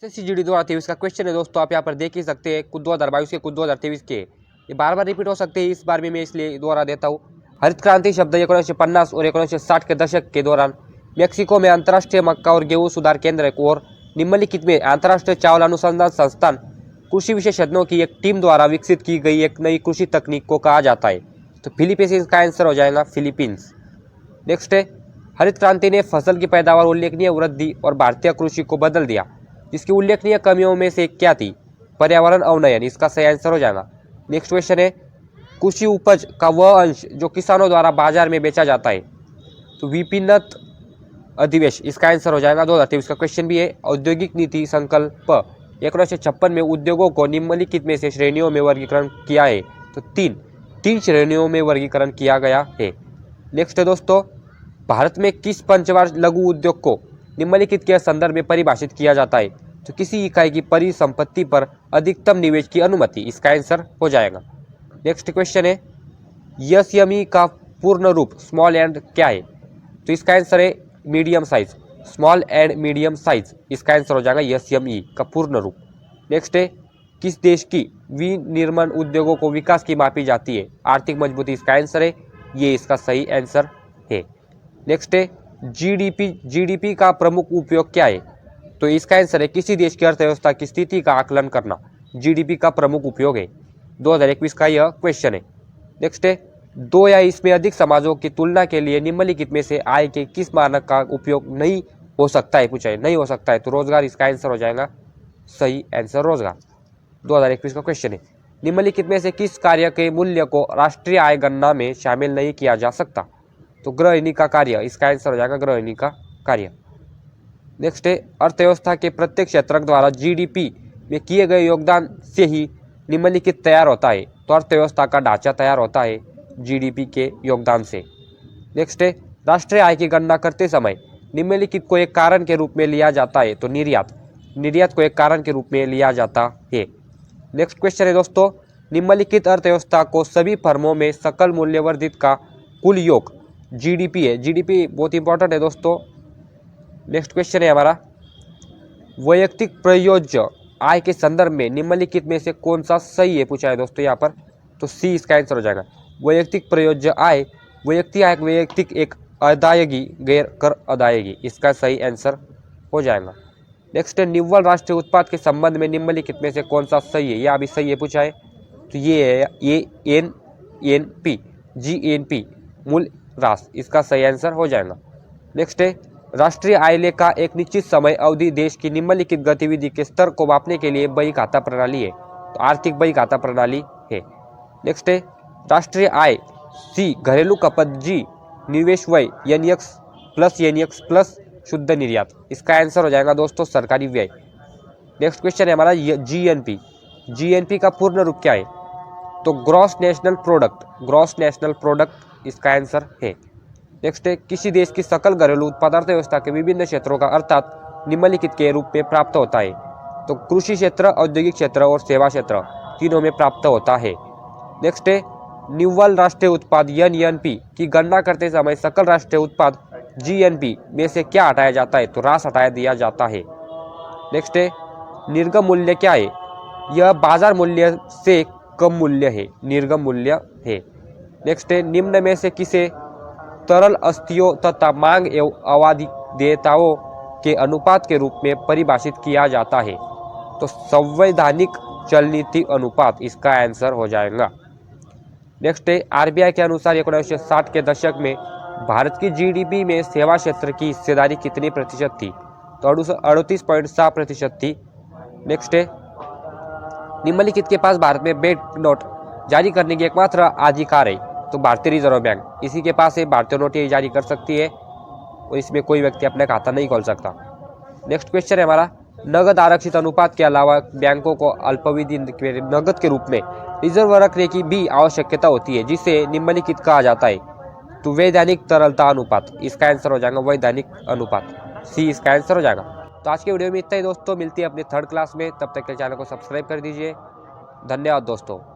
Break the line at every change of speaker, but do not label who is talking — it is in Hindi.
एसएससी द्वारा 23 का क्वेश्चन है दोस्तों। आप यहाँ पर देख ही सकते हैं, कुछ 2022 के कुछ 2023 के। ये बार बार रिपीट हो सकते हैं, इस बार भी मैं इसलिए दोहरा देता हूँ। हरित क्रांति शब्द 1950 और 1960 के दशक के दौरान मेक्सिको में अंतर्राष्ट्रीय मक्का और गेहूं सुधार केंद्र और निम्नलिखित में अंतर्राष्ट्रीय चावल अनुसंधान संस्थान कृषि विशेषज्ञों की एक टीम द्वारा विकसित की गई एक नई कृषि तकनीक को कहा जाता है। तो फिलीपींस का आंसर हो जाएगा फिलीपींस। नेक्स्ट है, हरित क्रांति ने फसल की पैदावार उल्लेखनीय वृद्धि और भारतीय कृषि को बदल दिया। जिसकी उल्लेखनीय कमियों में से क्या थी? पर्यावरण अवनयन, इसका सही आंसर हो जाएगा। नेक्स्ट क्वेश्चन है, कृषि उपज का वह अंश जो किसानों द्वारा बाजार में बेचा जाता है। तो विपणन अधिवेश, इसका आंसर हो जाएगा 2023 का क्वेश्चन भी है। औद्योगिक नीति संकल्प 1956 में उद्योगों को निम्नलिखित में से श्रेणियों में वर्गीकरण किया है। तो तीन श्रेणियों में वर्गीकरण किया गया है। नेक्स्ट है दोस्तों, भारत में किस पंचवार्षिक लघु उद्योग को निम्नलिखित के संदर्भ में परिभाषित किया जाता है? तो किसी इकाई की परिसंपत्ति पर अधिकतम निवेश की अनुमति, इसका आंसर हो जाएगा। नेक्स्ट क्वेश्चन है, एसएमई का पूर्ण रूप स्मॉल एंड क्या है? तो इसका आंसर है medium size, small and medium size, इसका आंसर हो जाएगा एसएमई का पूर्ण रूप। नेक्स्ट है, किस देश की विनिर्माण उद्योगों को विकास की मापी जाती है? आर्थिक मजबूती, इसका आंसर है, ये इसका सही आंसर है। नेक्स्ट है, जीडीपी का प्रमुख उपयोग क्या है? तो इसका आंसर है किसी देश की अर्थव्यवस्था की स्थिति का आकलन करना, जीडीपी का प्रमुख उपयोग है। 2021 का यह क्वेश्चन है। नेक्स्ट है, दो या इसमें अधिक समाजों की तुलना के लिए निम्नलिखित में से आय के किस मानक का उपयोग नहीं हो सकता है? पूछा है, नहीं हो सकता है, तो रोजगार, इसका आंसर हो जाएगा सही आंसर रोजगार। 2021 का क्वेश्चन है, निम्नलिखित में से किस कार्य के मूल्य को राष्ट्रीय आय गणना में शामिल नहीं किया जा सकता? तो गृहिणी का कार्य, इसका आंसर हो जाएगा गृहिणी का कार्य। नेक्स्ट है, अर्थव्यवस्था के प्रत्येक क्षेत्र द्वारा जीडीपी में किए गए योगदान से ही निम्नलिखित तैयार होता है। तो अर्थव्यवस्था का ढांचा तैयार होता है जीडीपी के योगदान से। नेक्स्ट है, राष्ट्रीय आय की गणना करते समय निम्नलिखित को एक कारण के रूप में लिया जाता है। तो निर्यात को एक कारण के रूप में लिया जाता है। नेक्स्ट क्वेश्चन है दोस्तों, निम्नलिखित अर्थव्यवस्था को सभी फर्मों में सकल मूल्यवर्धित का कुल योग जीडीपी है। जीडीपी बहुत इंपॉर्टेंट है दोस्तों। नेक्स्ट क्वेश्चन है हमारा, वैयक्तिक प्रयोज्य आय के संदर्भ में निम्नलिखित में से कौन सा सही है? पूछा है दोस्तों यहाँ पर, तो सी इसका आंसर हो जाएगा। वैयक्तिक प्रयोज्य आय, वैयक्तिक एक अदायगी गैर कर अदायगी, इसका सही आंसर हो जाएगा। नेक्स्ट है, निव्वल राष्ट्रीय उत्पाद के संबंध में निम्नलिखित में से कौन सा सही है? यह अभी सही है पूछा है, तो ये है एनपी, जीएनपी मूल रास, इसका सही आंसर हो जाएगा। नेक्स्ट है, राष्ट्रीय आय लेखा एक निश्चित समय अवधि देश की निम्नलिखित गतिविधि के स्तर को मापने के लिए बही खाता प्रणाली है। तो आर्थिक बही खाता प्रणाली है। नेक्स्ट है, राष्ट्रीय आय सी घरेलू खपत, जी निवेश व्यय, एनएक्स प्लस शुद्ध निर्यात, इसका आंसर हो जाएगा दोस्तों सरकारी व्यय। नेक्स्ट क्वेश्चन है हमारा जीएनपी का पूर्ण रूप क्या है? तो ग्रॉस नेशनल प्रोडक्ट, इसका आंसर है। नेक्स्ट है, किसी देश की सकल घरेलू उत्पाद अर्थव्यवस्था के विभिन्न क्षेत्रों का अर्थात निम्नलिखित के रूप में प्राप्त होता है। तो कृषि क्षेत्र, औद्योगिक क्षेत्र और सेवा क्षेत्र, तीनों में प्राप्त होता है। नेक्स्ट है, निव्वल राष्ट्रीय उत्पाद एनएनपी की गणना करते समय सकल राष्ट्रीय उत्पाद जीएनपी में से क्या हटाया जाता है? तो रास हटाया दिया जाता है। नेक्स्ट है, निर्गम मूल्य क्या है? यह बाजार मूल्य से कम मूल्य है, निर्गम मूल्य है। नेक्स्ट है, निम्न में से किसे तरल अस्थियों तथा मांग एवं अवादिदेयताओं के अनुपात के रूप में परिभाषित किया जाता है? तो संवैधानिक चलनीति अनुपात, इसका आंसर हो जाएगा। नेक्स्ट है, आरबीआई के अनुसार 1960 के दशक में भारत की जीडीपी में सेवा क्षेत्र की हिस्सेदारी कितनी प्रतिशत थी? तो 38.7% थी। नेक्स्ट है, निम्नलिखित के पास भारत में बैंक नोट जारी करने की एकमात्र अधिकार है? तो भारतीय रिजर्व बैंक, इसी के पास है भारतीय नोट ये जारी कर सकती है और इसमें कोई व्यक्ति अपना खाता नहीं खोल सकता। नेक्स्ट क्वेश्चन है हमारा, नगद आरक्षित अनुपात के अलावा बैंकों को अल्पावधि नगद के रूप में रिजर्व रखने की भी आवश्यकता होती है, जिसे निम्नलिखित कहा जाता है? तो वैधानिक तरलता अनुपात, इसका आंसर हो जाएगा वैधानिक अनुपात, सी इसका आंसर हो जाएगा। तो आज के वीडियो में इतना ही दोस्तों, मिलती है अपने थर्ड क्लास में, तब तक के चैनल को सब्सक्राइब कर दीजिए। धन्यवाद दोस्तों।